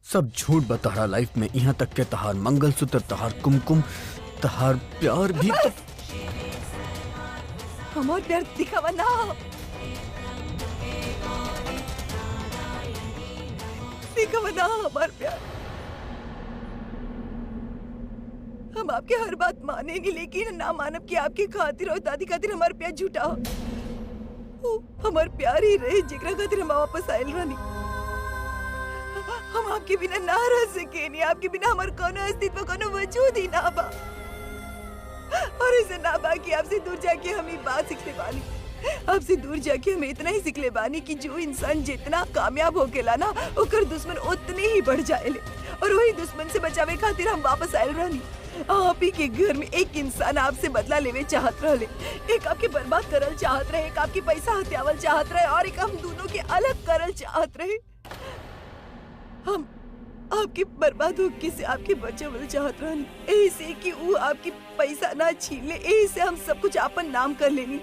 सब झूठ बता लाइफ में, यहाँ तक के तहार मंगलसूत्र, तहार कुमकुम, तहार प्यार भी तो हमार प्यार दिखावा ना, दिखावा ना हमार प्यार। हम आपके हर बात मानेंगे, लेकिन ना मानब कि आपकी खातिर और दादी खातिर हमार प्यार झूठा हो। हमार प्यार ही रहे जिकरा खातिर हम वापस आयल रहनी। हम आपके बिना ना रह सके नहीं, आपके बिना हमार कोनो अस्तित्व, कोनो वजूद ही ना बा। और ऐसे ना बा कि आपसे दूर जाके हम ये बात सीखले बानी। आपसे दूर जाके हम इतना ही सीखले बानी कि जो इंसान जितना कामयाब होकेला ना, ओकर दुश्मन उतने ही बढ़ जाएले। और वही दुश्मन से बचावे खातिर हम वापस आयल रहनी। आप ही के घर में एक इंसान आपसे बदला लेवे चाहत रहले, एक आपके बर्बाद करल चाहत रहे, एक आपके पैसा हत्यावल चाहत रहे, और एक हम दोनों के अलग करल चाहत रहे। हम आपके बर्बाद होके से आपके बचावल चाहत रहनी, ऐसे कि वो आपकी पैसा ना छीन ले। ऐसे हम सब कुछ अपन नाम कर लेनी,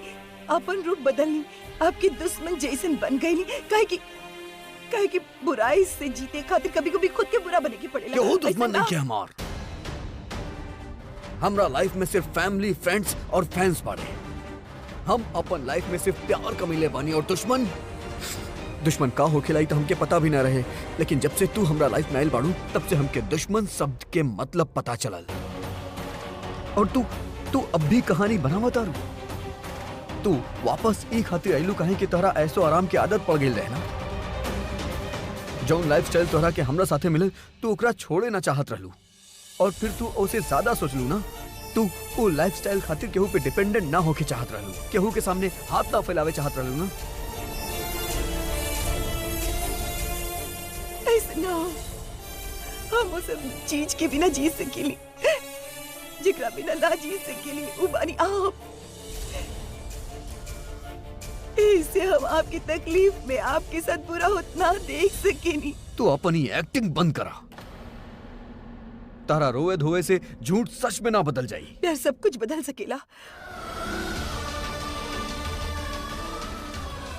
अपन रूप बदलनी, आपके दुश्मन जैसन बन गई। काहे कि बुराई से जीते खातिर कभी कभी खुद के बुरा बने की पड़ेला। क्यों दुश्मन नहीं किया हमार? हमरा लाइफ में सिर्फ फैमिली, फ्रेंड्स और फैंस बाड़े। हम अपन लाइफ में सिर्फ प्यार कमीले बानी, और दुश्मन का हो खिलाई तो हमके पता भी ना रहे। लेकिन जब से तू हमरा लाइफ में आइल बाड़ू, तब से हमके दुश्मन शब्द के मतलब पता चलल। और तू अब भी कहानी बनावा तारू। तू वापस ई खातिर आइलू काहे कि तोहरा ऐसो आराम की आदत पड़ गई रहे ना। जौन लाइफस्टाइल तोहरा के हमरा साथे मिले, तू ओकरा छोड़े ना चाहत रहलू, और फिर तू उसे ज्यादा सोचलू ना। तू वो लाइफस्टाइल खातिर केहू पे डिपेंडेंट ना होके चाहत रहलू, केहू के सामने हाथ ना फैलावे चाहत रहलू ना। ऐसे ना हो, हम उस चीज के बिना जी सकेली, जिकरा बिना ना जी सकेली, वो बानी आप। इससे हम आपकी तकलीफ में आपके साथ बुरा होतना देख सकेनी। तू अपनी एक्टिंग बंद करा। तारा रोए धोए से झूठ सच में ना बदल जाई। प्यार सब कुछ बदल सकेला।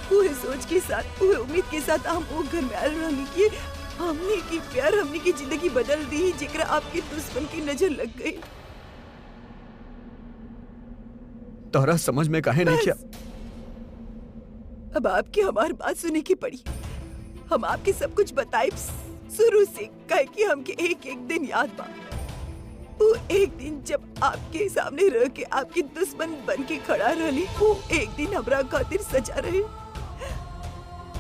पूरे सोच के साथ, पूरे उम्मीद के साथ हम वो घर में आए रहने की, हमने की प्यार, हमने की जिंदगी बदल दी, जिकरा आपके दुश्मन की नजर लग गई। तोहरा समझ में काहे नहीं किया? अब आपकी हमारी बात सुने की पड़ी। हम आपके सब कुछ बताए शुरू से, कहे कि हमके एक एक दिन याद बा। वो एक दिन जब आपके सामने रह के आपकी दुश्मन बन के खड़ा रही, वो एक दिन हमरा खातिर सजा रहे।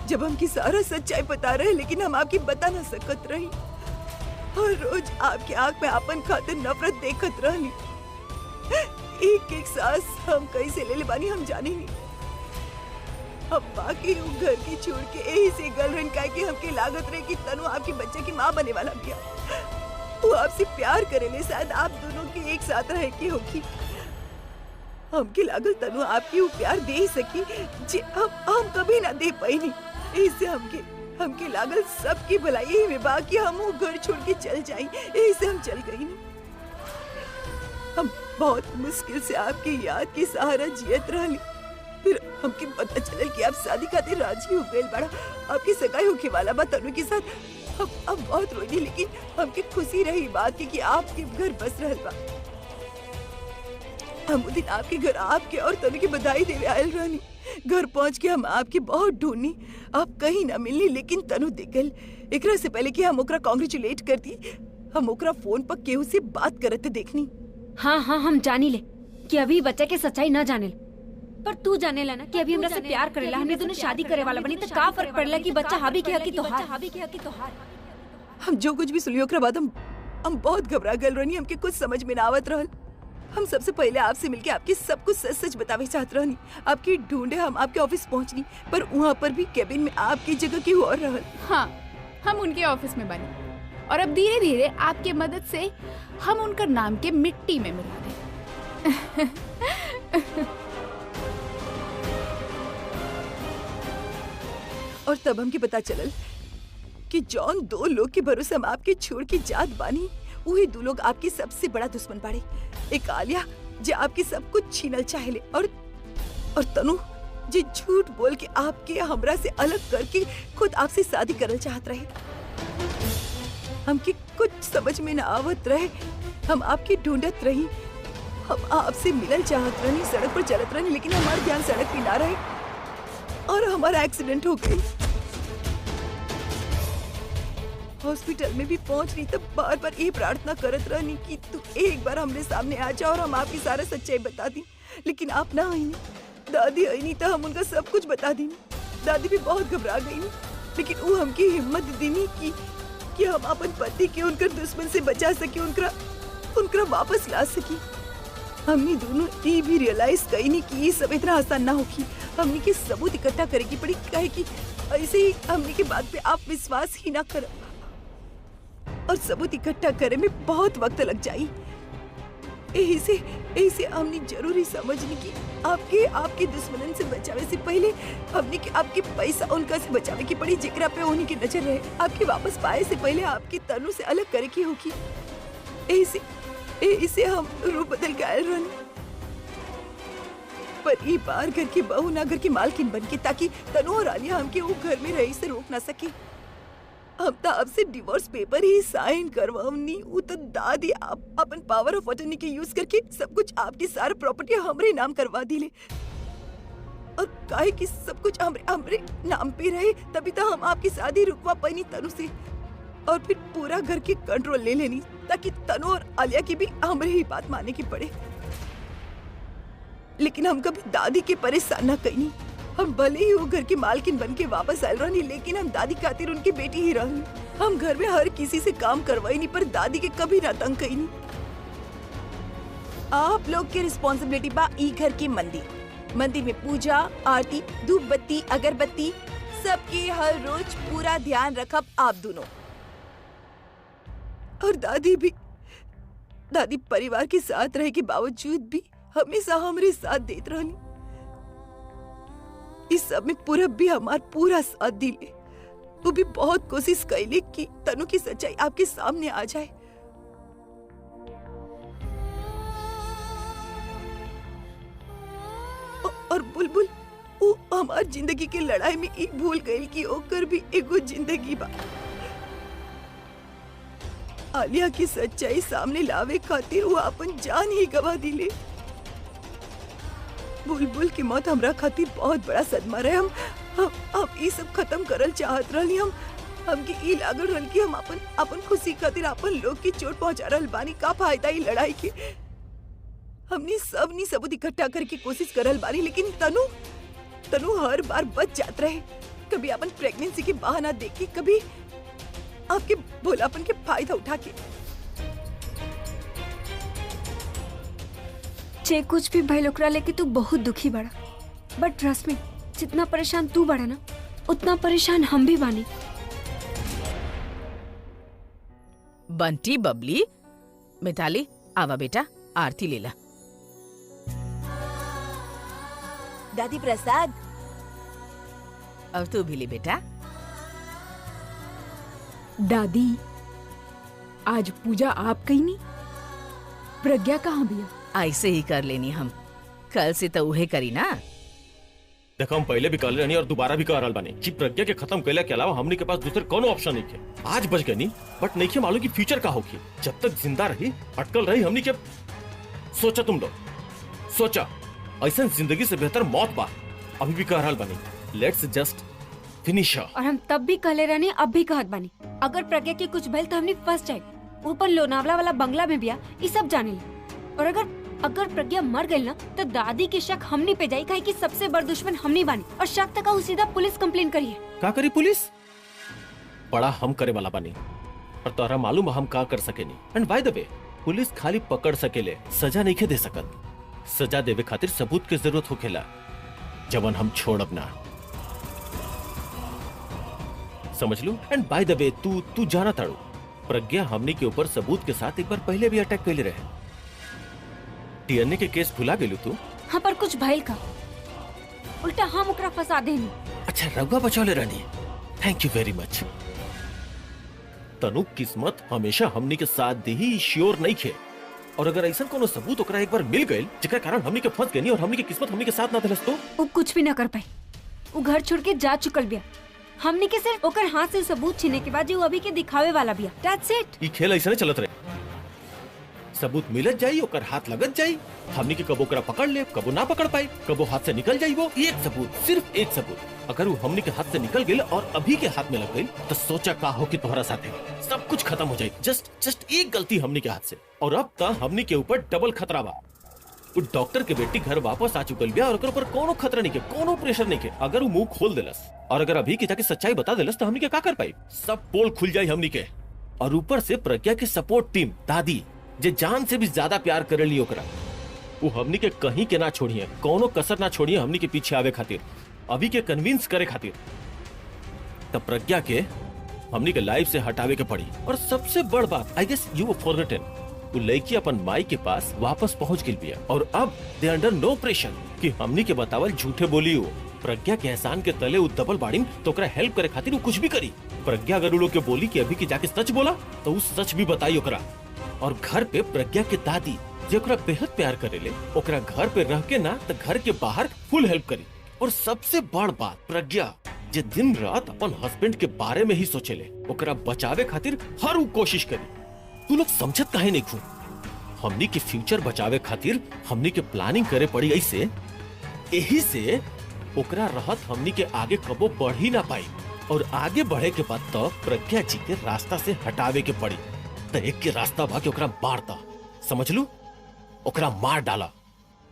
जब हमकी सारा सच्चाई बता रहे, लेकिन हम आपकी बता ना सकत रही। हर रोज आपके आंख में अपन खातिर नफरत देखत रहनी। एक एक सांस हम कैसे ले ले बानी हम जाने नहीं। हम बाकी घर की छोड़ के यही से गर्लफ्रेंड का कि हमके लागत रहे कि तनु आपके बच्चे की माँ बने वाला गया। वो आपसे प्यार करेले, शायद आप दोनों के एक साथ रहे की होगी। हमके लागल तनु आपकी वो प्यार दे सकी जे हम कभी ना दे पाई नहीं। इससे हमके लागल सबकी भलाई में बाकी हम वो घर छोड़ के चल जाई। ऐसे हम चल गई नहीं। हम बहुत मुश्किल से आपकी याद के सहारा जियत रहली। फिर हमके पता चलल कि आप शादी खातिर राजी हो गए बड़ा, आपकी सगाई होके वाला बा तनु के साथ। अब बहुत रोई, लेकिन हमके खुशी रही बात की कि आपके घर बस रहल बा। हम उस दिन आपके घर आपके और तनु की बधाई देवे आयल रहनी। घर पहुंच के हम आपके बहुत ढूंढनी, आप कहीं ना मिलनी, लेकिन तनु दिख गल। एकरा से पहले कि हम ओकरा कांग्रेचुलेट करती, हम ओकरा फोन पर केहू से बात करते देखनी। हाँ हम जानी ले कि अभी बच्चा के सच्चाई न जाने ले, पर तू जाने ला ना कि अभी हमरा से प्यार करेला। हमने दोनों शादी करे वाला बनी, तो का फर्क पड़ला कि बच्चा हाबी के हकी तोहार। हम जो कुछ भी सुनियो ओकरा बाद हम बहुत घबरा गल रहनी। हमके कुछ समझ में ना आवत रहल। हम सबसे पहले आपसे मिलके आपके सब कुछ सच सच बतावे चाहत रहनी। आपकी ढूंढे हम आपके ऑफिस पहुंचनी, पर वहाँ पर भी केबिन में आपकी जगह केहू और रहल। हाँ, हम उनके ऑफिस में बने, और अब धीरे धीरे आपके मदद से हम उनका नाम के मिट्टी में मिला दे। और तब हमके पता चलल कि जौन दो लोग के भरोसे हम आपके छोड़ के जात बानी, वही दो लोग आपके सबसे बड़ा दुश्मन बाड़े। एक आलिया जो आपके सब कुछ छीनल चाहेले, और तनु जो झूठ बोल के आपके हमरा से अलग करके खुद आपसे शादी करल चाहत रहे। हमके कुछ समझ में न आवत रहे। हम आपकी ढूंढत रही, हम आपसे मिलल चाहत रही, सड़क पर चलत रही, लेकिन हमारा ध्यान सड़क पे ना रहे और हमारा एक्सीडेंट हो गई। हॉस्पिटल में भी पहुंच रही तब बार बार ये प्रार्थना करत रहनी कि तू एक बार हमरे सामने आ जा और हम आपकी सारा सच्चाई बता दी, लेकिन आप ना आई। दादी आई नहीं तो हम उनका सब कुछ बता दी। दादी भी बहुत घबरा गई, लेकिन वो हमकी हिम्मत दीनी कि हम अपन पति के उनकर दुश्मन से बचा सके, उनका वापस ला सकी। हमने दोनों ये भी रियलाइज कई नहीं कि ये सब इतना आसान ना होगी। हमने के सबूत इकट्ठा करे की पड़ी, कहे कि ऐसे ही हमने के बात पे आप विश्वास ही ना करो और सबूत इकट्ठा करे में बहुत वक्त लग जाई। यही से हमने जरूरी समझने की आपके दुश्मनन से बचावे से पहले हमने के आपके पैसा उनका से बचावे की पड़ी, जिकरा पे उन्हीं की नजर रहे। आपके वापस पाए से पहले आपके तनु से अलग करे की होगी। इसे हम रूप बदल गए रन, पर ये बार घर की बहू ना घर की मालकिन बन के, ताकि तनु और आलिया हमके वो घर में रही से रोक ना सके। हम तो आपसे डिवोर्स पेपर ही साइन करवाऊनी। वो तो दादी आप अपन पावर ऑफ अटर्नी के यूज करके सब कुछ आपकी सारा प्रॉपर्टी हमरे नाम करवा दिले, और काहे कि सब कुछ हमरे नाम पे रहे, तभी तो हम आपकी शादी रुकवा पाई तनु से, और फिर पूरा घर के कंट्रोल ले लेनी, ताकि तनु और आलिया की भी हमरे ही बात मानने की पड़े। लेकिन हम कभी दादी के परेशान न कहीं। हम भले ही वो घर की मालकिन बन के वापस आयल रहनी, लेकिन हम दादी खातिर उनकी बेटी ही रहनी। हम घर में हर किसी से काम करवाई नहीं, पर दादी के कभी ना तंग कही नहीं। आप लोग की रिस्पॉन्सिबिलिटी बा ई घर की मंदिर में पूजा, आरती, धूप बत्ती, अगरबत्ती सबके हर रोज पूरा ध्यान रखब आप दोनों। और दादी परिवार के साथ रहे के बावजूद भी हमेशा हमारे साथ देत रहनी। इस सब में पूरब भी हमार पूरा साथ दिले। वो भी बहुत कोशिश कैले कि तनु की सच्चाई आपके सामने आ जाए। और बुलबुल वो हमार जिंदगी के लड़ाई में एक भूल गई कि ओकर भी एगो जिंदगी बा। आलिया की सच्चाई सामने लावे खातिर वो अपन जान ही गवा दिले। बुलबुल की मौत हमरा खातिर बहुत बड़ा सदमा रहे। हम ये सब खत्म करल चाहत रहली। हमके ई लागल रहल कि हम अपन खुशी खातिर अपन लोग की चोट पहुंचा रहल बानी। का फायदा ई लड़ाई के? हमने सबूत इकट्ठा करके कोशिश करल बानी, लेकिन तनु हर बार बच जात रहे। कभी अपन प्रेगनेंसी के बहाना देके, कभी आपके भोलापन के फायदा उठा के। चे कुछ भी भइल ओकरा लेके तू बहुत दुखी बड़ा, बट ट्रस्ट में जितना परेशान तू बड़ा ना, उतना परेशान हम भी बानी। बंटी, बबली, मिताली, आवा बेटा, आरती ले ला। दादी प्रसाद, और तू भी ले बेटा। दादी, आज पूजा आप कहीं नहीं, प्रज्ञा कहाँ भैया? ऐसे ही कर लेनी हम, कल से तो उहे करी ना। देखो हम पहले भी कर लेनी और दोबारा भी कर रहल बानी कि प्रज्ञा के खत्म कैला के अलावा हमने के पास दूसरे कोनो ऑप्शन नहीं है। आज बच गए नहीं, बट नहीं के मालूम की फ्यूचर का होगी। जब तक जिंदा रही अटकल रही हमने के। सोचा तुम लोग, सोचा ऐसा जिंदगी से बेहतर मौत बा। अभी भी कह रहल बानी, लेट्स जस्ट फिनिश। और हम तब भी कहले रहनी, अब भी कहत बानी, अगर प्रज्ञा के कुछ भइल तो हमने फंस जाए। ऊपर लोनावला वाला बंगला में बिया, ये सब जाने ली। और अगर प्रज्ञा मर गई ना, तो दादी के शक हमनी पे जाई, काहे कि सबसे बड़ दुश्मन हमनी बानी। और शक तक सीधा पुलिस कंप्लेन करी है। का करी पुलिस? बड़ा हम करे वाला बानी, और तोरा मालूम हम का कर सके नहीं। And by the way, police खाली पकड़ सकेले, सजा नहीं के दे सकत। सजा देवे खातिर सबूत के जरूरत होखेला, जवन हम छोड़ब ना। समझ लो। एंड बाय द वे, तू जाना ताड़ू, प्रज्ञा हमनी के ऊपर सबूत के साथ एक बार पहले भी अटैक कैले रहे। डीएनए के केस भुला गेलू तू? हाँ, पर कुछ भइल का, उल्टा हम ओकरा फंसा देनी। अच्छा, रउआ बचौले रहनी, थैंक यू वेरी मच। तनु किस्मत हमेशा हमनी के साथ दी ही श्योर नहीं खे, और अगर ऐसा कोनो सबूत ओकरा एक बार मिल गए जेकर कारण हमनी के फंस गनी और हमनी के किस्मत हमनी के साथ ना दिलस तो वो कुछ भी ना कर पाई। वो घर छोड़ के जा चुकल बिया, हमने के सिर्फ ओकर हाथ से सबूत छीने के बाद जो अभी के दिखावे वाला बिया। That's it। ई खेल ऐसा चलत रहे, सबूत मिलत जाई, ओकर हाथ लगत जाई, हमनी के कबो ओकरा पकड़ ले, कबो ना पकड़ पाई, कबो हाथ से निकल जाई। वो एक सबूत, सिर्फ एक सबूत अगर वो हमनी के हाथ से निकल गई और अभी के हाथ में लग गई तो सोचा का हो कि तुम्हारा साथ है सब कुछ खत्म हो जाए। जस्ट एक गलती हमनी के हाथ से, और अब तक हमनी के ऊपर डबल खतरा बा। वो डॉक्टर के बेटी घर वापस आ चुकल बिया और ओकर ऊपर कोनो खतरा नहीं के, कोनो प्रेशर नहीं के। अगर वो मुंह खोल देलस और अगर अभी के जाके सच्चाई बता देलस तो हमनी के का कर पाई? सब पोल खुल जाई हमनी के। और ऊपर से प्रज्ञा की सपोर्ट टीम दादी जे जान से भी ज्यादा प्यार करेली ओकरा, वो हमनी के कहीं के ना छोड़िए, कोनो कसर ना छोड़िए हमनी के पीछे आवे खातिर, अभी के कन्विंस करे खातिर। तब प्रज्ञा के हमनी के लाइफ से हटावे के पड़ी। और सबसे बड़ बात, आई गेस यू फॉरगेटन, वो लड़की अपन माई के पास वापस पहुंच गई बिया और अब दे अंडर नो प्रेशर कि हमनी के बतावल झूठे बोली हो। प्रज्ञा के एहसान के तले वो डबल बाड़ी तो ओकरा हेल्प करे खातिर वो कुछ भी करी। प्रज्ञा अगर वो लोग के बोली कि अभी के जाके सच बोला तो वो सच भी बताई ओकरा। और घर पे प्रज्ञा के दादी जो ओकरा बेहद प्यार करेले, ओकरा घर पे रह के ना तो घर के बाहर फुल हेल्प करी। और सबसे बड़ बात, प्रज्ञा जे दिन रात अपन हस्बैंड के बारे में ही सोचेले, ओकरा बचावे खातिर हर वो कोशिश करी। तू लोग समझत काहे नहीं खू? हमनी के फ्यूचर बचावे खातिर हमनी के प्लानिंग करे पड़ी ऐसे, यही से ओकरा रहत हमनी के आगे कबो बढ़ ही ना पाई। और आगे बढ़े के बाद तो प्रज्ञा जी के रास्ता से हटावे के पड़ी। तो एक के रास्ता बा के ओकरा मारता, समझ लू, ओकरा मार डाला।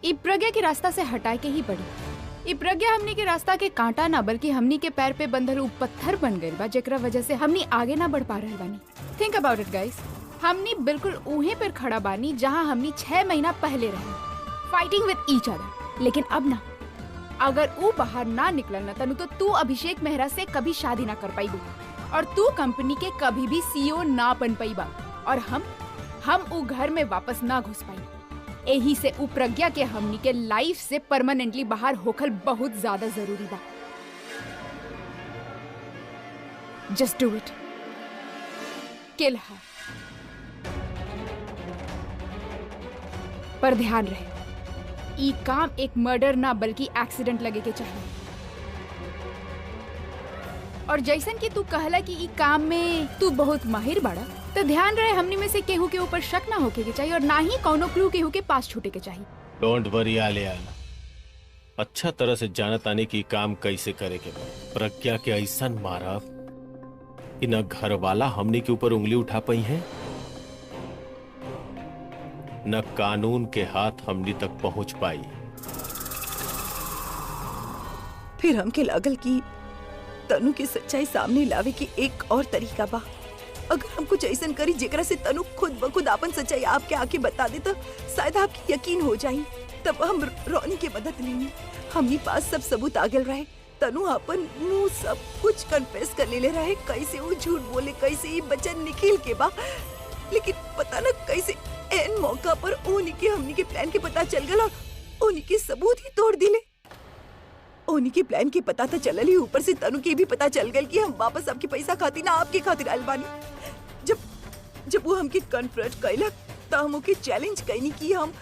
ई प्रज्ञा के रास्ता से हटाए के ही पड़ी। ई प्रज्ञा हमनी के रास्ता के कांटा ना बल्कि हमनी के पैर पे बंधल उ पत्थर बन गइल बा, जेकरा वजह से हमनी आगे ना बढ़ पा रहल बानी। थिंक अबाउट इट गाइस, हमनी बिल्कुल उहे पर खड़ा बानी जहाँ हमनी 6 महीना पहले रहे, फाइटिंग विद ईच अदर। लेकिन अब ना, अगर वो बाहर ना निकलल ना तनु तो तू अभिषेक मेहरा से कभी शादी ना कर पाईबू और तू कंपनी के कभी भी सीईओ ना बन पाईबा और हम उ घर में वापस ना घुस पाई। यही से उ प्रज्ञा के हमनी के लाइफ से परमानेंटली बाहर होखल बहुत ज्यादा जरूरी बा। जस्ट डू इट, किल हर। पर ध्यान रहे, ई काम एक मर्डर ना बल्कि एक्सीडेंट लगे के चाहिए। और जैसन कि तू कहला कि ई काम में तू बहुत माहिर बाड़ा, तो ध्यान रहे हमनी में से केहू के ऊपर शक ना होके के चाहिए और ना ही कोनो क्लू केहू के पास छूटे के चाहिए। डोंट वरी आलिया, अच्छा तरह से जानत आने की काम कैसे करे के बा। प्रज्ञा के ऐसा मारा कि न घर वाला हमने के ऊपर उंगली उठा पाई है, न कानून के हाथ हमनी तक पहुंच पाई। फिर हमके लागल कि तनु के सच्चाई सामने लावे की एक और तरीका बा। अगर हम कुछ ऐसा करी जेकरा से तनु खुद ब खुद अपन सच्चाई आपके आके बता दे तो शायद आपकी यकीन हो जाई। तब हम रोनी की मदद लेनी, हमनी पास सब सबूत आगल रहे। तनु अपन मुंह सब कुछ कन्फेस कर ले रहे, कैसे वो झूठ बोले, कैसे ये बचन निखिल के बा। लेकिन पता न कैसे एन मौका पर ओनी के हमनी के प्लान के पता चल गल और ओनी के सबूत ही तोड़ दिले। ओनी के प्लान के पता तो चलल ही, ऊपर से तनु के भी पता चल गल कि हम वापस आपके पैसा खातिर ना आपके खातिर आइल बानी। जब वो हमके कन्फ्रंट कैलक तो हम ओके चैलेंज कैनी कि हम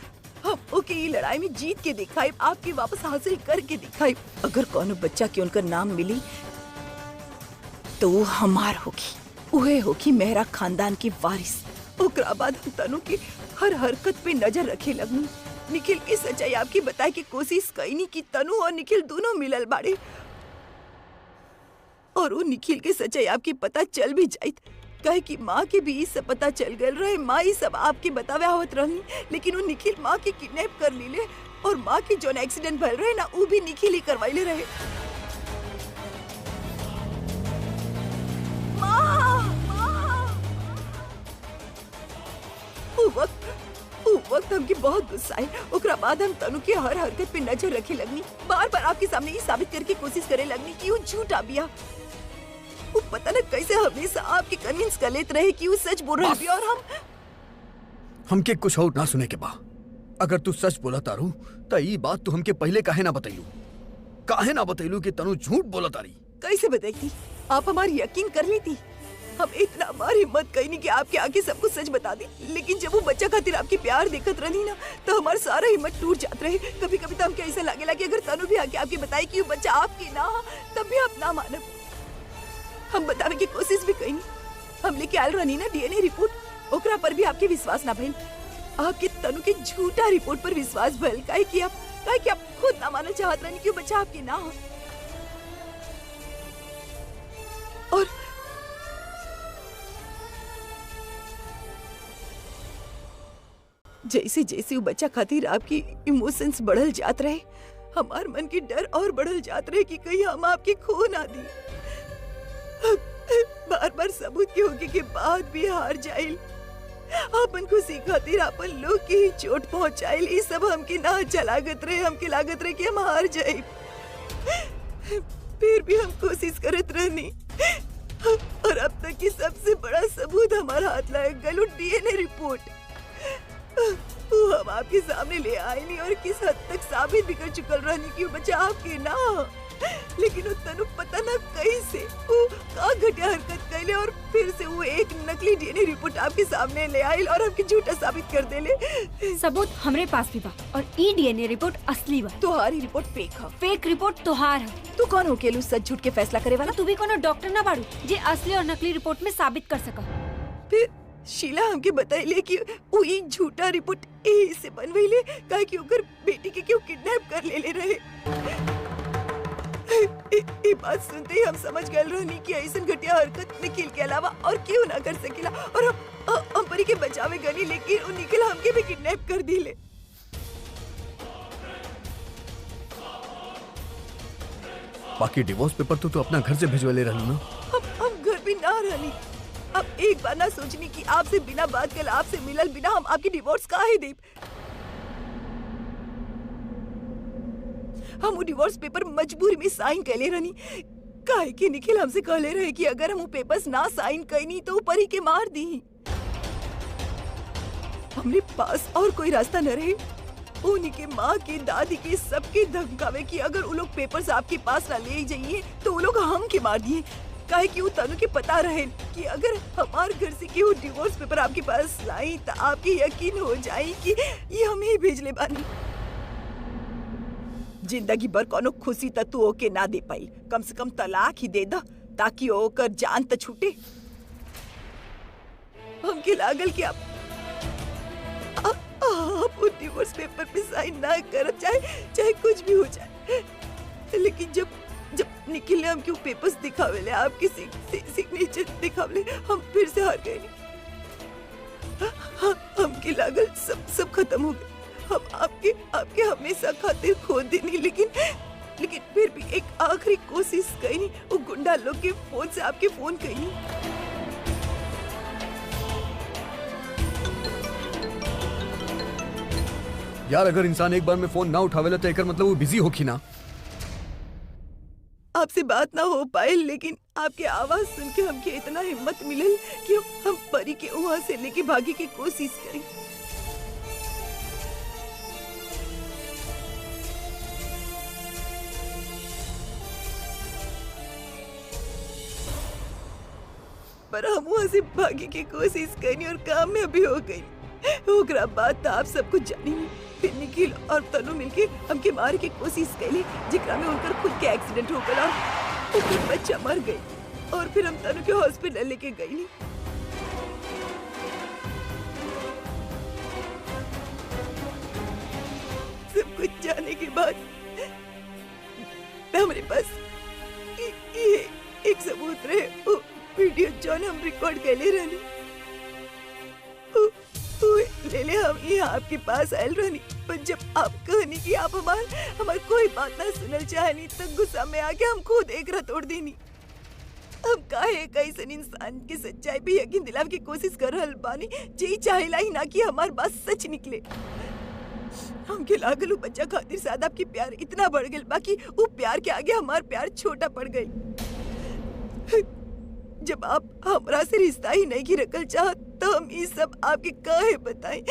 ओके ये लड़ाई में जीत के दिखाई, आपके वापस हासिल करके दिखाई। अगर कोनो बच्चा के उनका नाम मिली तो वो हमार होगी, उहे होगी मेहरा खानदान की वारिस। ओकरा बाद हम तनु की हर हरकत पे नजर रखे लगनी। निखिल की सच्चाई आपकी बताए की कोशिश कैनी कि तनु और निखिल दोनों मिलल बाड़े और वो निखिल के सच्चाई आपकी पता चल भी जाइत, कहे कि माँ के भी सब पता चल गल रहे। माँ ही सब आपके बतावे आवत रही, लेकिन वो निखिल माँ के किडनैप कर लीले और माँ के जोन एक्सीडेंट भल रहे ना वो भी निखिल ही करवाइले रहे। वक्त हमके बहुत गुस्सा है। ओकरा बाद हम तनु के हर हरकत पे नजर रखे लगनी, बार बार आपके सामने ये साबित करके कोशिश करे लगनी कि वो झूठा बिया। वो पता न कैसे हमेशा आपके कन्विंस कर लेते रहे कि वो सच बोल रहा बिया और हमके कुछ और ना सुने के बा। अगर तू सच बोला तारू तो ये बात तू हमके पहले काहे ना बतैलू? काहे ना बतैलू कि तनु झूठ बोला तारी? कैसे बताई? आप हमारी यकीन कर ली थी। हम इतना बार हिम्मत कहीं कि आपके आगे सब कुछ सच बता दी, लेकिन जब वो बच्चा खातिर आपकी प्यार देखत रही ना तो हमारा सारा हिम्मत टूट जात रहे। कभी कभी तो हमके ऐसा लगेला कि अगर तनु भी आके आपके बताई कि वो बच्चा आपकी ना तब भी आप ना मानब। हम बतावे की कोशिश भी कईनी। हम लेके आयल रहनी ना डीएनए रिपोर्ट, ओकरा पर भी आपके विश्वास ना भइल। आपके तनु के झूठा रिपोर्ट पर विश्वास भइल। काहे कि आप खुद ना मानना चाहत रहनी कि वो बच्चा आपके ना हो। और जैसे जैसे वो बच्चा खातिर आपकी इमोशंस बढ़ल जात रहे, हमार मन की डर और बढ़ल जात रहे कि कहीं हम आपके खो ना दी। बार बार सबूत के होके के बाद भी हार जाइल। अपन खुशी खातिर अपन लोग के ही चोट पहुंचाइल। ये सब हमके ना अच्छा लागत रहे, हमके लागत रहे कि हम हार जाए। फिर भी हम कोशिश करत रहनी और अब तक की सबसे बड़ा सबूत हमारा हाथ लग गया, डीएनए रिपोर्ट। वो हम आपके सामने ले आए नहीं और किस हद तक साबित भी कर चुकल रहनी कि वो बच्चा आपके ना। लेकिन वो तनु पता ना कैसे वो का घटिया हरकत कैले और फिर से वो एक नकली डीएनए रिपोर्ट आपके सामने ले आई और आपके झूठा साबित कर देले। सबूत हमरे पास भी बा और ई डीएनए रिपोर्ट असली बा। तुम्हारी रिपोर्ट फेक है। फेक रिपोर्ट तोहार है। तू कौन हो केलू सच झूठ के फैसला करे वाला? तू भी कोनो डॉक्टर ना बाड़ू जे असली और नकली रिपोर्ट में साबित कर सका। फिर शीला हमके बताइले कि वो ई झूठा रिपोर्ट ए से बनवैले काहे कि ओकर बेटी के क्यों किडनैप कर ले रहे। ये बात सुनते ही हम समझ गए रहनी कि ऐसन घटिया हरकत निखिल के अलावा और क्यों ना कर सकेला। और हम परी के बचावे गनी, लेकिन वो निखिल हमके भी किडनैप कर दिले। बाकी डिवोर्स पेपर तो तू अपना घर से भिजवा रहलू ना। हम घर भी ना रहनी। अब एक बार ना सोचनी कि आपसे बिना बात कर, आपसे मिलल बिना हम आपकी डिवोर्स काहे देब। हम वो डिवोर्स पेपर मजबूरी में साइन कैले रहनी काहे कि निखिल हमसे कहले रहे कि अगर हम वो पेपर्स ना साइन कईनी तो परी के मार दी। हमरे पास और कोई रास्ता न रहे उन्हीं के माँ की दादी के सबके धमकावे कि अगर वो लोग पेपर्स आपके पास ना ले जाइए तो वो लोग हम के मार दिए। काहे कि वो तनु के पता रहे कि अगर हमारे घर से वो डिवोर्स पेपर आपके पास लाई तो आपके यकीन हो जाए कि ये हम ही भेजले बानी। जिंदगी भर कोनो खुशी त तू ओके ना दे पाई, कम से कम तलाक ही दे दा ताकि ओकर जान त छूटे। हमके लागल कि आप वो डिवोर्स पेपर पे साइन ना करब, चाहे कुछ भी हो जाए। लेकिन जब निखिल ने हमके वो पेपर्स दिखावेले, आपके सिग्नेचर दिखावेले, हम फिर से हार गए। हमके लागल सब खत्म हो गया। हम आपके हमेशा खातिर खो देनी, लेकिन फिर भी एक आखिरी कोशिश कईनी। वो गुंडा लोग के फोन से आपके फोन कईनी। यार अगर इंसान एक बार में फोन ना उठावेला तो एकर मतलब वो बिजी होखी ना। आपसे बात ना हो पाए, लेकिन आपके आवाज सुन के हमके इतना हिम्मत मिलल कि हम परी के वहां से लेके भागे की कोशिश करें। पर हम वहाँ से भागे की कोशिश करनी और कामयाबी हो गई। ओकरा बाद तो आप सब कुछ जानी। फिर निखिल और तनु मिलके हमके मारे की कोशिश कैली, जिकरा में उनकर खुद के एक्सीडेंट हो गया और बच्चा मर गई। और फिर हम तनु के हॉस्पिटल लेके गई। सब कुछ जाने के बाद हमारे पास ये एक सबूत रहे, वो वीडियो जौन हम रिकॉर्ड कैले रहनी ले हम यहाँ आपके पास आयल रहनी। पर जब आप कहनी कि आप हमार कोई बात ना सुनल चाहनी तो गुस्सा में आके हम खुद एक रात तोड़ देनी। हम काहे कैसन इंसान की सच्चाई पे यकीन दिलावे की कोशिश कर रहल बानी जी चाहेला ही ना कि हमार बात सच निकले। हमके लागल वो बच्चा खातिर शायद आपकी प्यार इतना बढ़ गई, बाकी वो प्यार के आगे हमार प्यार छोटा पड़ गई। जब आप हमरा से रिश्ता ही नहीं की रखल चाहत तो हम ये सब आपके काहे बताएं।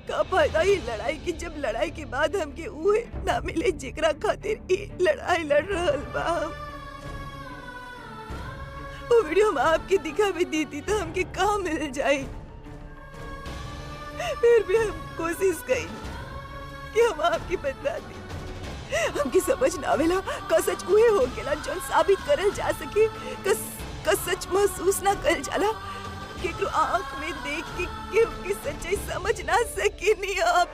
का फायदा ये लड़ाई की जब लड़ाई के बाद हमके उहे ना मिले जेकरा खातिर ये लड़ाई लड़ रहल बा। वो वीडियो हम आपके दिखा भी दी थी तो हमके कहाँ मिल जाए। फिर भी हम कोशिश करी कि हम आपकी बदला दी। हमकी समझ ना आवेला का सच उहे हो गेला जौन साबित करल जा सके का सच महसूस ना कर जाला, केकरो आंख में देख के केहू की सच्चाई समझ ना सके नहीं आप।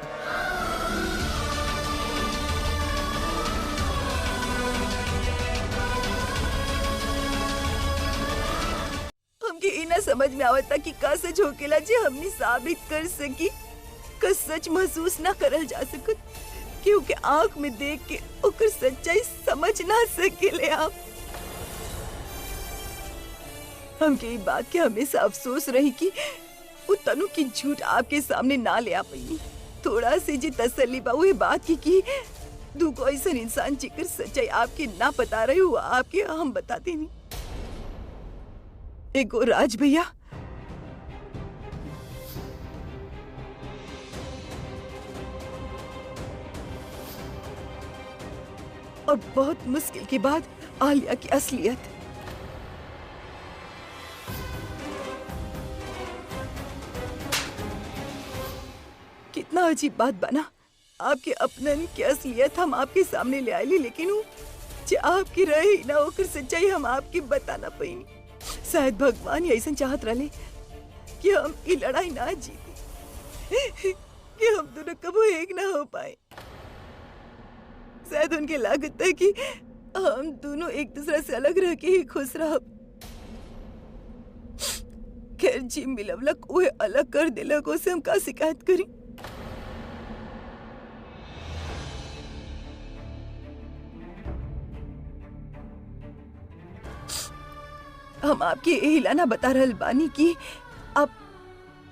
हमके ई ना समझ में आवता कि का सच होकेला जे हमनी साबित कर सकी, का सच महसूस ना करल जा सकत, क्योंकि आंख में देख के ओकर सच्चाई समझ ना सकेले आप। हमके ई बात के हमेशा अफसोस रही कि वो तनु की झूठ आपके सामने ना ले आ पाई। थोड़ा सी जी तसल्ली बा वही बात की कि दूको ऐसा इंसान जिकर सच्चाई आपके ना बता रहे हो आपके हम बताते नहीं। एगो राज भैया, और बहुत मुश्किल के बाद आलिया की असलियत। कितना अजीब बात बना, आपके अपनन की असलियत हम आपके सामने ले आईली, लेकिन वो जे आपकी रही ना ओकर सच्चाई हम आपके बताना पाई। शायद भगवान ही ऐसा चाहत रहे कि हम ये लड़ाई ना जीते, कि हम दोनों कबो एक ना हो पाए। शायद उनके लागत है कि हम दोनों एक दूसरे से अलग रह के ही खुश रह। खैर जी मिलवलक उहे अलग कर दिलक, उसे हम का शिकायत करी। हम आपके यही लाना बता रहल बानी कि आप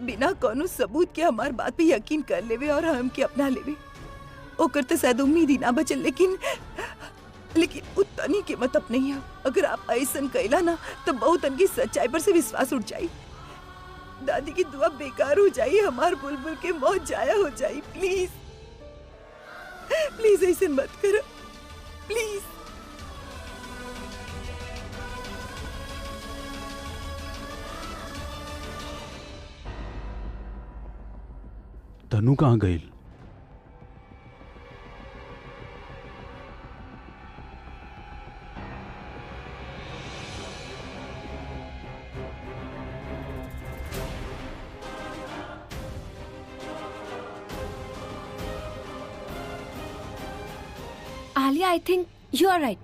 बिना कोनो सबूत के हमार बात पे यकीन कर लेवे और हमके अपना लेवे। ओकर तो शायद उम्मीद ही ना बचल, लेकिन उतनी के मतलब नहीं है। अगर आप ऐसा कैला ना तो बहुत उनकी सच्चाई पर से विश्वास उठ जाई, दादी की दुआ बेकार हो जाई, हमार बुलबुल के मौत जाया हो जाई। प्लीज प्लीज ऐसा मत करो प्लीज। तनु कहाँ गई? Alia, I think you are right.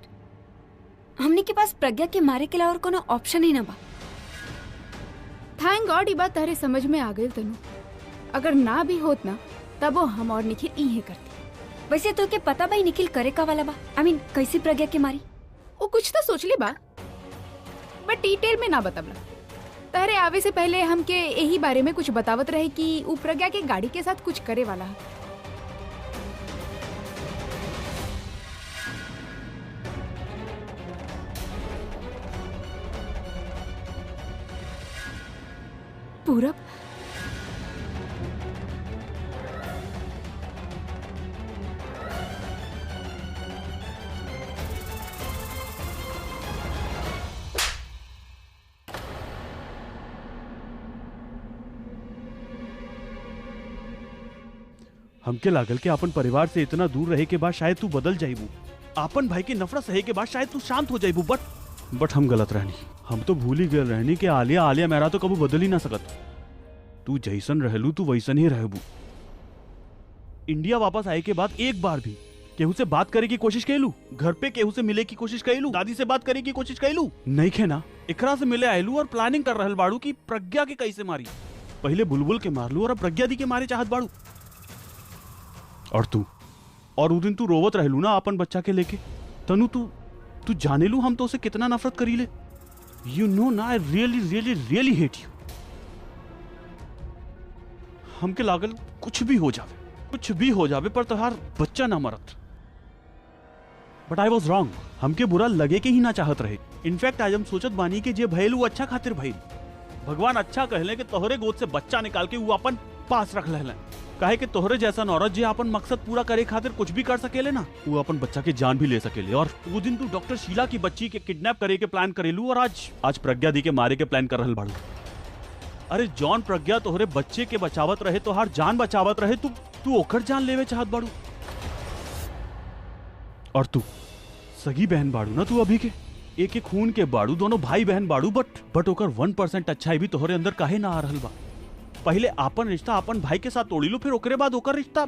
हमने के पास प्रज्ञा के मारे के अलावा और कोनो ऑप्शन ही ना बा। थैंक गॉड ये बात तारे समझ में आ गई तनु। अगर ना भी होत ना तब वो हम और निखिल इहे करते। वैसे तो के पता भाई निखिल करे का वाला बा? आई मीन कैसी प्रज्ञा के मारी? वो कुछ तो सोच ली बा, बट डिटेल में ना बतावला। तारे आवे से पहले हमके यही बारे में कुछ बतावत रहे कि वो प्रज्ञा के गाड़ी के साथ कुछ करे वाला है। पूरब, हमके लागल के अपन परिवार से इतना दूर रहे के बाद शायद तू बदल जाइबू, अपन भाई की नफरत सहे के बाद शायद तू शांत हो जाइबू, बट हम गलत रहनी। हम तो भूल ही गए रहनी कि आलिया मेरा तो कबू बदल ही ना सकत। तू जैसन रहलू तू वैसन ही रहबू। इंडिया वापस आए के बाद एक बार भी केहू से बात करे की कोशिश कैलू? घर पे केहू से मिले की कोशिश कैलू? दादी से बात करे की कोशिश कैलू? नहीं खे ना, एकरा से मिले आयलू और प्लानिंग कर रहल बाड़ू की प्रज्ञा के कैसे मारी। पहले बुलबुल के मारलू और अब प्रज्ञा दी के मारे चाहत बाड़ू। और उस दिन तू रोवत रहलू ना अपन बच्चा के लेके। तनु तू जाने लू हम तो उसे कितना नफरत करी ले। यू नो ना, I really really really hate you. हमके लागल कुछ भी हो जावे पर तोहार बच्चा ना मरत। But I was wrong. हमके बुरा लगे के ही ना चाहत रहे। इनफैक्ट आज हम सोचत बानी कि जे भइल वो अच्छा खातिर भइल। भगवान अच्छा कहले कि तोहरे गोद से बच्चा निकाल के वो अपन पास रख लेले। काहे कि तोहरे जैसा औरत जे अपन मकसद पूरा करे खातिर कुछ भी कर सकेले ना, वो अपन बच्चा के जान भी ले सकेले। और वो दिन तू डॉक्टर शीला की बच्ची के किडनैप करे के प्लान करेलू और आज प्रज्ञा दी के मारे के प्लान कर रहल बाड़ू। अरे जॉन प्रज्ञा तोहरे बच्चे के बचावत रहे, तोहार जान बचावत रहे, तू ओकर जान लेवे चाहत बाड़ू। और तू सगी बहन बाड़ू ना तू अभी के, एक एक खून के बाड़ू, दोनों भाई बहन बाड़ू, बट ओकर 1% अच्छाई भी तोहरे अंदर काहे ना आ रहल बा? पहले आपन रिश्ता अपन भाई के साथ तोड़ी लो, फिर ओकरे बाद ओकर रिश्ता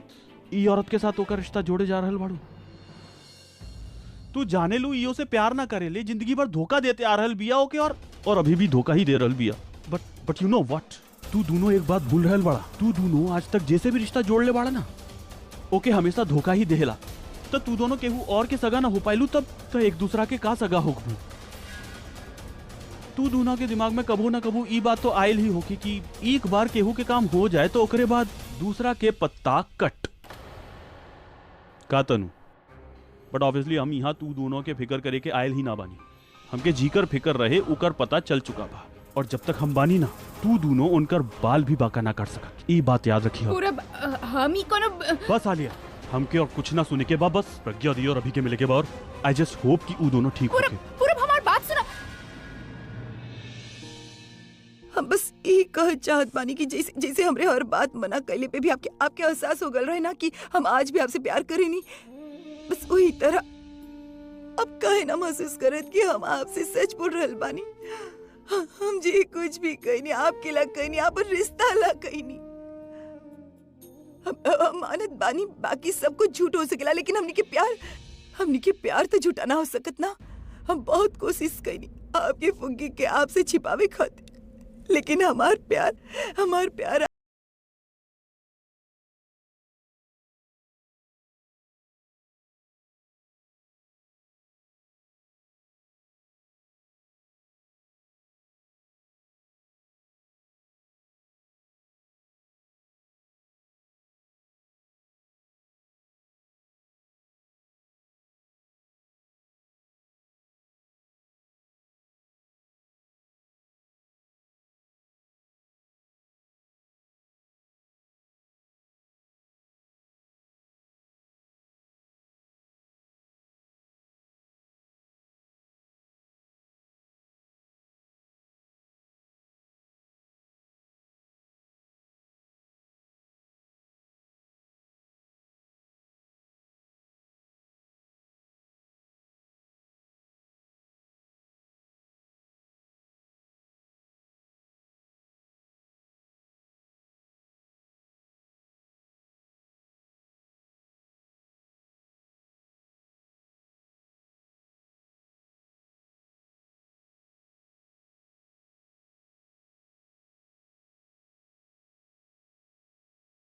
ई औरत के साथ ओकर रिश्ता जोड़े जा रहल बाड़ू। तू जाने लू इयो से प्यार ना करे ले, जिंदगी भर धोखा देते आ रहल बिया ओके, और अभी भी धोखा ही दे रहल बिया। बट यू नो व्हाट, तू दोनों एक बात भूल रहल बड़ा। तू दोनों आज तक जैसे भी रिश्ता जोड़ ले बाड़ा ना, ओके हमेशा धोखा ही देला। तो तू दोनों केहू और के सगा ना हो पाइलू, तब तो एक दूसरा के का सगा होगू। तू दोनों के दिमाग में कबू ना कबू ई बात तो आयल ही होगी कि एक बार केहू के काम हो जाए तो ओकरे बाद दूसरा के पत्ता कट का तनु। बट ऑब्वियसली हम यहाँ तू दोनों के फिकर करे के आयल ही ना बानी। हमके जीकर फिकर रहे उकर पता चल चुका बा, और जब तक हम बानी ना, तू दोनों उनकर बाल भी बाका ना कर सकत। ई बात याद रखिए। पूरा हम ही कोनो बस आलिया, हमके और कुछ ना सुने के बा, बस प्रज्ञा दी और अभी के मिले के बा, और आई जस्ट होप कि वो दोनों ठीक होके। पूरा हमारी बात सुना। हम बस यही कह चाहत बानी कि जैसे हमरे हर बात मना कैले पे भी आपके एहसास हो गल रहे ना कि हम आज भी आपसे प्यार करेनी, बस वही तरह अब कहे ना महसूस करत कि हम आपसे सच बोल रहल बानी। हम जी कुछ भी कहनी आपके ला कहनी, आप रिश्ता ला कहनी। हम मानत बानी बाकी सब कुछ झूठ हो सकेला, लेकिन हमनी के प्यार तो झूठा ना हो सकत ना। हम बहुत कोशिश कहनी आपके फुग्गी के आपसे छिपावे खातिर, लेकिन हमार प्यार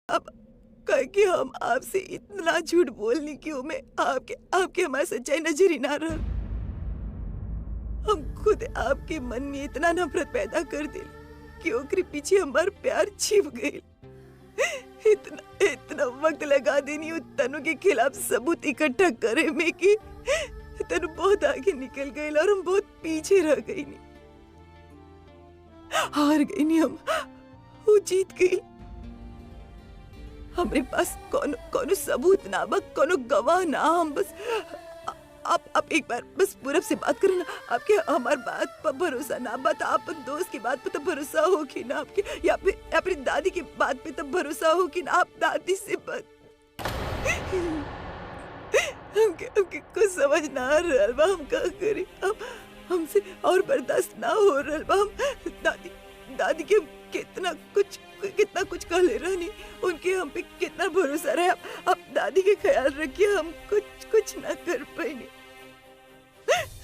अब कह कि हम आपसे इतना झूठ बोलने की में आपके हमारे सच्चाई नजर ही ना रहा। हम खुद आपके मन में इतना नफरत पैदा कर दिल कि ओकरे पीछे हमार प्यार छिप गई। इतना वक्त लगा देनी तनु के खिलाफ सबूत इकट्ठा करे में कि तनु बहुत आगे निकल गई और हम बहुत पीछे रह गई। हार गई हम, वो जीत गई। हमारे पास कोनो सबूत ना बा, कोनो गवाह ना। हम बस आप एक बार बस पूरब से बात करें ना। आपके हमार बात पर भरोसा ना बा तो आप दोस्त की बात पे तो भरोसा हो कि ना आपके, या फिर दादी की बात पे तो भरोसा हो कि ना। आप दादी से बात हमके कुछ समझ ना आ रहा बा। हम क्या करें? हमसे और बर्दाश्त ना हो रहा बा। हम दादी के कितना कुछ कह ले रही, उनके हम पे कितना भरोसा रहे। आप दादी के ख्याल रखिए। हम कुछ ना कर पाए,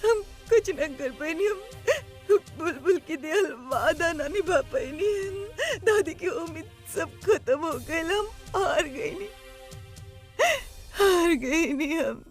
हम कुछ ना कर पाए। हम बुलबुल के दिल वादा ना निभा पाए। दादी की उम्मीद सब खत्म हो गए। हम हार गए हम।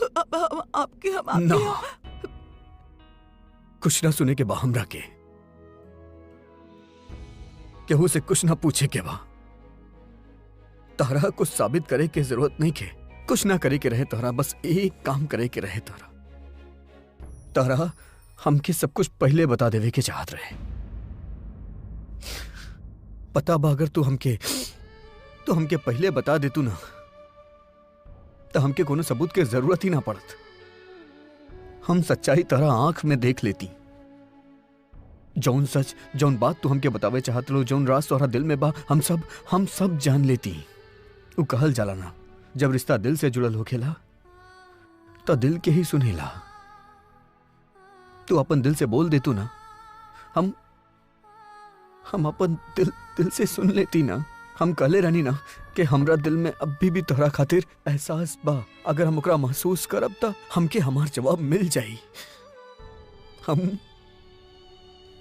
आपके हम ना आपके कुछ ना सुने के बा हमरा के केहू से कुछ ना पूछे के बा। तारा कुछ साबित करे के जरूरत नहीं के, कुछ ना करे के रहे तारा, बस एक काम करे के रहे तारा। तारा हमके सब कुछ पहले बता देवे के चाहत रहे। पता बा अगर तू हमके पहले बता देतू ना तो हमके कोनो सबूत के जरूरत ही ना पड़त। हम सच्चाई तारा आंख में देख लेती। जौन सच जौन बात तू हमके बतावे चाहत लो, जौन राज तोहरा दिल में बा, हम सब जान लेती। वो कहल जाला ना, जब रिश्ता दिल से जुड़ल होखेला तो दिल के ही सुनेला। तू अपन दिल से बोल देतू ना, हम अपन दिल से सुन लेती ना। हम कहले रहनी ना कि हमरा दिल में अभी भी तोहरा खातिर एहसास बा। अगर हम ओकरा महसूस करब त हमके हमार जवाब मिल जाई। हम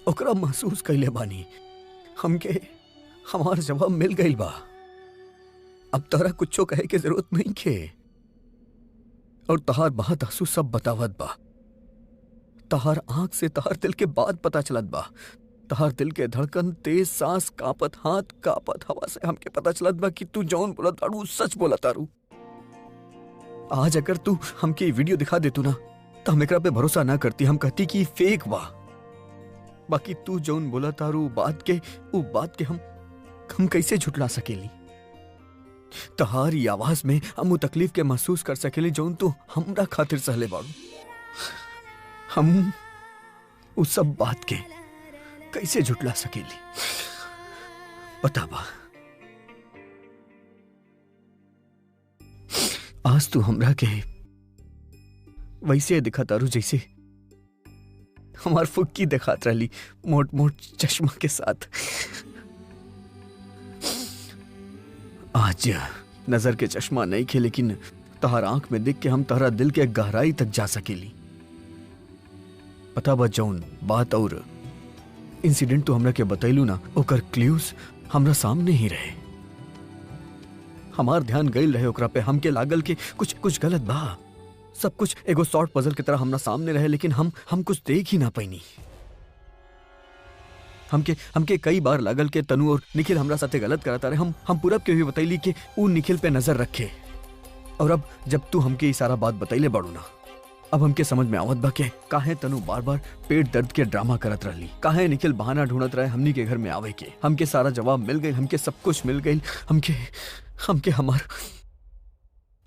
ओकरा महसूस कैले बानी, हमके हमार जवाब मिल गई बा। अब तोहरा कुछो कहे के जरूरत नहीं खे। और तहार बहुत आंसू सब बतावत बा। तहार आंख से तहार दिल के बात पता चलत बा। तहार दिल के धड़कन, तेज सांस, कांपत हाथ, कांपत हवा से हमके पता चलत बा कि तू जौन बोला तारू सच बोला तारू। आज अगर तू हमके ये वीडियो दिखा देतू ना तो हम एकरा पे भरोसा ना करती। हम कहती कि फेक बा। बाकी तू जौन बोला तारू बात के हम कैसे झुटला सकेली। तहारी आवाज में हम वो तकलीफ के महसूस कर सकेली जौन तू हमरा खातिर सहले बाड़ू। हम उस सब बात के कैसे झुटला सकेली पता बा। आज तू हमरा के वैसे दिखा तारू जैसे हमार फुक्की दिखात रही, मोट मोट चश्मा के साथ। आज नजर के चश्मा नहीं खे, लेकिन तहार आंख में दिख के हम तहरा दिल के गहराई तक जा सकेली। पता बा जौन बात और इंसिडेंट तो हमरा के बतैलू ना, ओकर क्ल्यूज हमरा सामने ही रहे। हमार ध्यान गईल रहे ओकरा पे। हमके लागल कि कुछ गलत बा। सब कुछ एगो शॉर्ट पजल की तरह हमरा सामने रहे, लेकिन हम कुछ देख ही ना पैनी। हमके कई बार लागल के तनु और निखिल हमरा साथे गलत करता रहे। हम पूरब के भी बतैली कि ऊ निखिल पे नजर रखे। और अब जब तू हमके ये सारा बात बतैले बाड़ू ना, अब हमके समझ में आवत बा के काहे तनु बार बार पेट दर्द के ड्रामा करत रहली, काहे निखिल बहाना ढूंढत रहे हमनी के घर में आवे के। हमके सारा जवाब मिल गई, हमके सब कुछ मिल गई।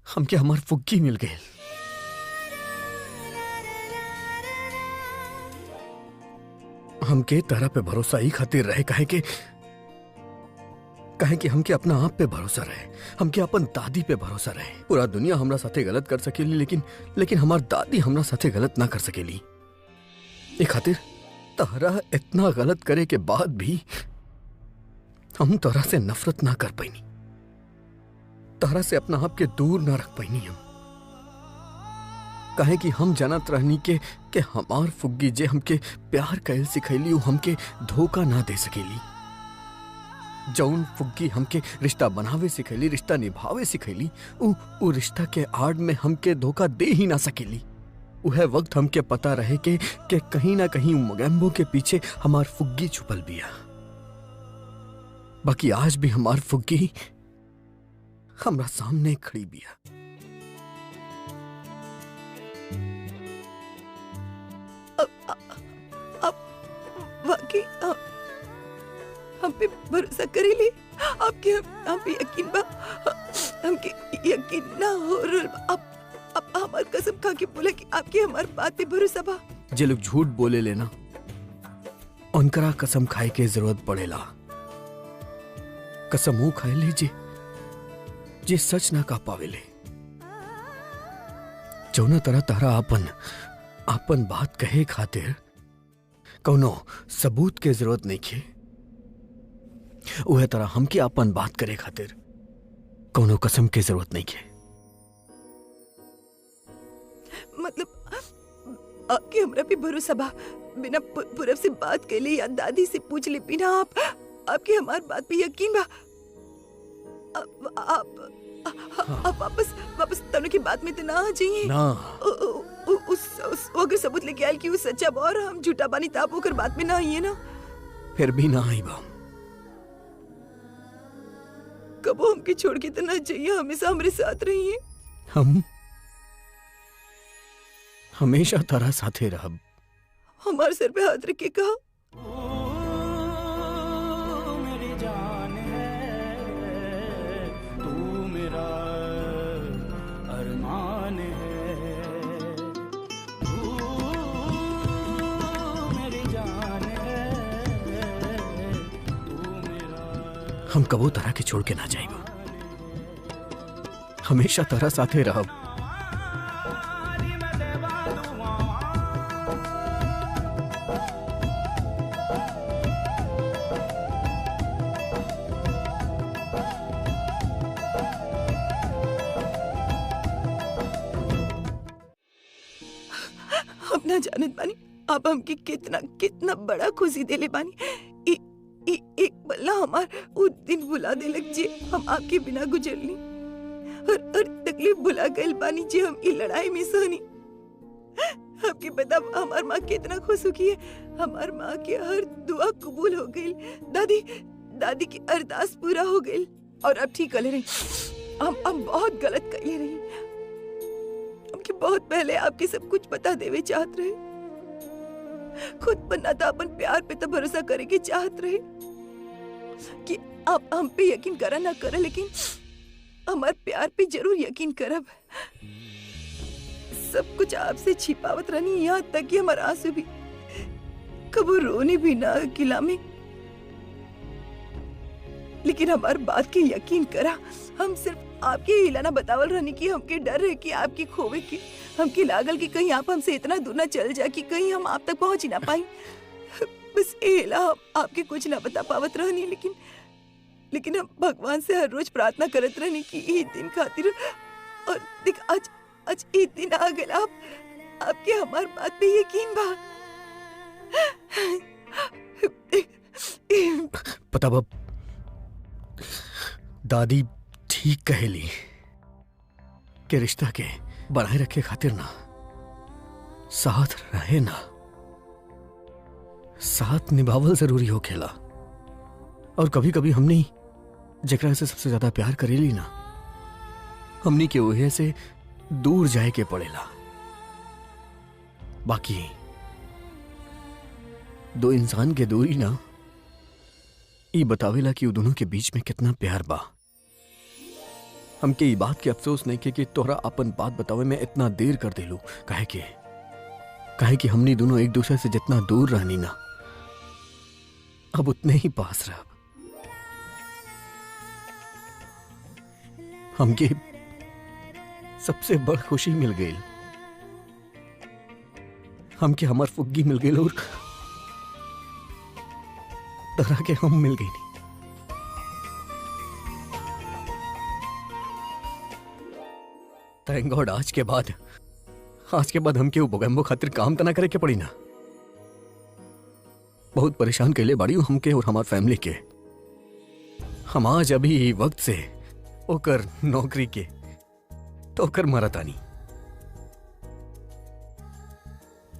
हमके हमार फुग्गी मिल गई। हमके तरह पे भरोसा ही खातिर रहे काहे कि हमके अपना आप पे भरोसा रहे। हमके अपन दादी पे भरोसा रहे। पूरा दुनिया हमरा साथे गलत कर सकेली, लेकिन हमार दादी हमरा साथे गलत ना कर सकेली। ए खातिर तहरा इतना गलत करे के बाद भी हम तहरा से नफरत ना कर पैनी, तहरा से अपना आप के दूर ना रख पैनी। हम काहे कि हम जानत रहनी के हमार फुग्गी जे हमके प्यार कैल सिखैली, उ हमके धोखा ना दे सकेली। जौन फुग्गी हमके रिश्ता बनावे सिखैली, रिश्ता निभावे सिखैली, उ रिश्ता के आड़ में हमके धोखा दे ही ना सकेली। उहे वक्त हमके पता रहे के कहीं ना कहीं मोगैम्बो के पीछे हमार फुग्गी छुपल बिया। बाकी आज भी हमार फुग्गी हमरा सामने खड़ी बिया। वाकई हम पे भरोसा करेली। आपके हम पे यकीन बा। हमके यकीन ना हो रहा। आप हमार कसम खा के बोला कि आपके हमार बात पे भरोसा बा। जे लोग झूठ बोले लेना उनकरा कसम खाए के जरूरत पड़ेला। कसम वो खाए ले जे सच ना कह पावेले। जौना तरह तारा आपन बात कहे खातिर कौनो सबूत के जरूरत नहीं खे, उहे तरह हमके अपन बात करे खातिर कौनो कसम के जरूरत नहीं खे। मतलब आपके हमरा पे भरोसा बा। बिना पूरब से बात कर ले या दादी से पूछ ले, बिना आपके हमार बात पे यकीन बा। आप वापस तनु की बात में तो ना आ जाइए ना उस अगर सबूत लेके आयल कि वो सच्चा बा और हम झूठा बानी ताप होकर बात में ना आइए ना। फिर भी ना आई बा। कबो हमके छोड़ के तो ना चाहिए, हमेशा हमारे साथ रहिए। हम हमेशा तारा साथे रहब। हमारे सर पे हाथ रख के कहा मेरी जान है, तू मेरा अरमान है, तू मेरी जान है, तू मेरा। हम कबो तारा के छोड़ के ना जाइब, हमेशा तारा साथे रहब। अपना जानत बानी आप हमके कितना कितना बड़ा खुशी देले बानी। एक बल्ला हमार वो दिन भुला देलक जे हम आपके बिना गुजरली, और तकलीफ भुला गइल बानी जे हम ई लड़ाई में सहनी। आपके पता हमार माँ कितना खुश हुई है, हमार माँ की हर दुआ कबूल हो गई, दादी की अरदास पूरा हो गई। और अब ठीक कर रही, हम बहुत गलत कर ले रही, हमके बहुत पहले आपके सब कुछ बता देवे चाहत रहे, खुद बनना था अपन प्यार पे तो भरोसा करे की चाहत रहे कि आप हम पे यकीन करा ना करा, लेकिन हमारे प्यार पे जरूर यकीन करब। सब कुछ आपसे छिपावत रहनी, यहाँ तक कि हमारा आंसू भी कबो रोने भी ना किला में। लेकिन हमार बात के यकीन करा, हम सिर्फ आपके हिलाना बतावल रहनी कि हमके डर है कि आपकी खोवे की, हमके लागल कि कहीं आप हमसे इतना दूर ना चल जा कि कहीं हम आप तक पहुंच ही ना पाई। बस एला आपके कुछ ना बता पावत रहनी, लेकिन हम भगवान से हर रोज प्रार्थना करत रहनी कि ये दिन खातिर, और देख आज ये दिन आ गया, आपके हमार बात पे यकीन बा। पता बा दादी ठीक कहेली कि रिश्ता के बनाए रखे खातिर ना साथ रहे ना साथ निभावल जरूरी हो खेला। और कभी कभी हमने जकरा से सबसे ज्यादा प्यार करेली ना, हमनी के वजह से दूर जाए के पड़ेला। बाकी दो इंसान के दूरी ना ये बतावेला कि वो दोनों के बीच में कितना प्यार बा। हमके ये बात के अफसोस नहीं कि तोहरा अपन बात बतावे में इतना देर कर देलू, काहे कि हमनी दोनों एक दूसरे से जितना दूर रहनी ना, अब उतने ही पास रह। हमके सबसे बड़ खुशी मिल गई, हमके हमार फुग्गी मिल गई और तरह के हम मिल गई। थैंक गॉड आज के बाद हमके वो बोगेम्बो खातिर काम तना करे के पड़ी ना। बहुत परेशान के लिए बाड़ी हमके और हमार फैमिली के। हम आज अभी वक्त से ओकर नौकरी के तो ओकर मरतानी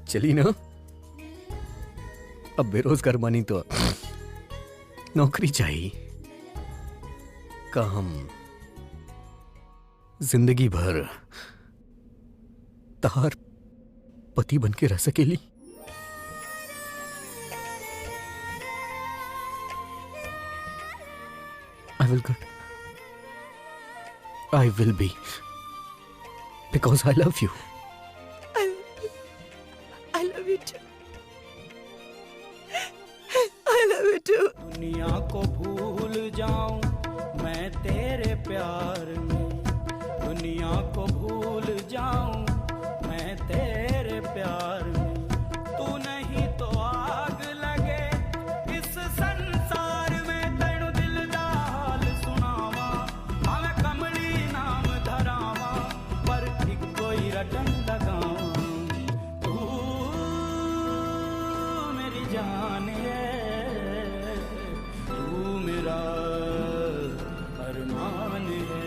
चली ना। अब बेरोजगार बानी तो नौकरी चाहिए का हम जिंदगी भर तार पति बन के रह सकेली। I will be because I love you. I love you too. I love you too. दुनिया को भूल जाऊं मैं तेरे प्यार में, दुनिया को भूल जाऊं मैं तेरे प्यार में, तू नहीं तो आग लगे इस संसार में, तेनु दिल दा हाल सुनावा, मैं कमली नाम धरावा, पर एक कोई रटन लगावा, तू मेरी जान है, तू मेरा अरमान है।